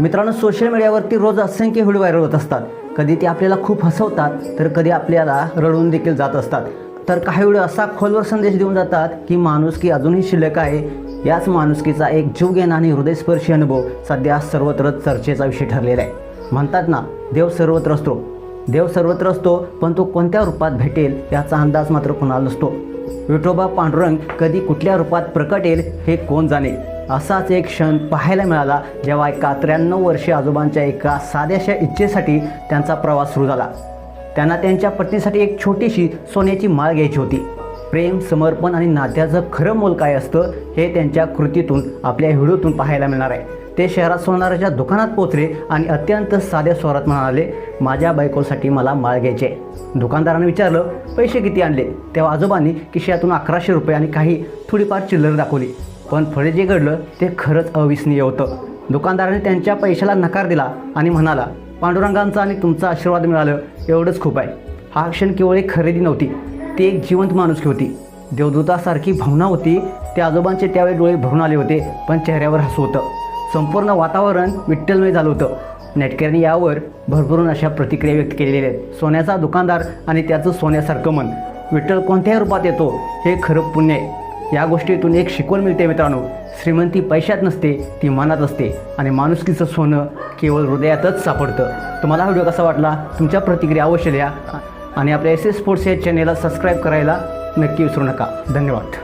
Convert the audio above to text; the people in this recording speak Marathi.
मित्रांनो, सोशल मीडियावरती रोज असंख्य व्हिडिओ व्हायरल होत असतात. कधी ते आपल्याला खूप हसवतात तर कधी आपल्याला रडवून देखील जात असतात. तर काही व्हिडिओ असा खोलवर संदेश देऊन जातात की माणुसकी अजूनही शिल्लक आहे. याच माणुसकीचा एक जीवघेणा आणि हृदयस्पर्शी अनुभव सध्या सर्वत्र चर्चेचा विषय ठरलेला आहे. म्हणतात ना, देव सर्वत्र असतो, पण तो कोणत्या रूपात भेटेल याचा अंदाज मात्र कोणाला नसतो. विठोबा पांडुरंग कधी कुठल्या रूपात प्रकटेल हे कोण जाणे. असाच एक क्षण पाहायला मिळाला जेव्हा एका 93 वर्षीय आजोबांच्या एका साध्याशा इच्छेसाठी त्यांचा प्रवास सुरू झाला. त्यांना त्यांच्या पत्नीसाठी एक छोटीशी सोन्याची माळ घ्यायची होती. प्रेम, समर्पण आणि नात्याचं खरं मोल काय असतं हे त्यांच्या कृतीतून, आपल्या व्हिडिओतून पाहायला मिळणार आहे. ते शहरात सोनाराच्या दुकानात पोहोचले आणि अत्यंत साध्या स्वरात म्हणाले, माझ्या बायकोसाठी मला माळ घ्यायची आहे. दुकानदाराने विचारलं, पैसे किती आणले? तेव्हा आजोबांनी खिशातून 1100 रुपये आणि काही थोडीफार चिल्लर दाखवली. पण पुढे जे घडलं ते खरंच अविस्मरणीय होतं. दुकानदाराने त्यांच्या पैशाला नकार दिला आणि म्हणाला, पांडुरंगांचा आणि तुमचा आशीर्वाद मिळालं एवढंच खूप आहे. हा क्षण केवळ एक खरेदी नव्हती, ती एक जिवंत माणुसकी होती. देवदूतासारखी भावना होती. त्या आजोबांचे त्यावेळी डोळे भरून आले होते, पण चेहऱ्यावर हसू होतं. संपूर्ण वातावरण विठ्ठलमय झालं होतं. नेटकऱ्यांनी यावर भरभरून अशा प्रतिक्रिया व्यक्त केलेल्या आहेत. सोन्याचा दुकानदार आणि त्याचं सोन्यासारखं मन. विठ्ठल कोणत्याही रूपात येतो हे खरं पुण्य आहे. या गोष्टीतून एक शिकवण मिळते मित्रांनो, श्रीमंती पैशात नसते, ती मनात असते आणि माणुसकीचं सोनं केवळ हृदयातच सापडतं. तुम्हाला हा व्हिडिओ कसा वाटला? तुमच्या प्रतिक्रिया अवश्य लिहा आणि आपल्या SS स्पोर्ट्स या चॅनेलला सबस्क्राईब करायला नक्की विसरू नका. धन्यवाद.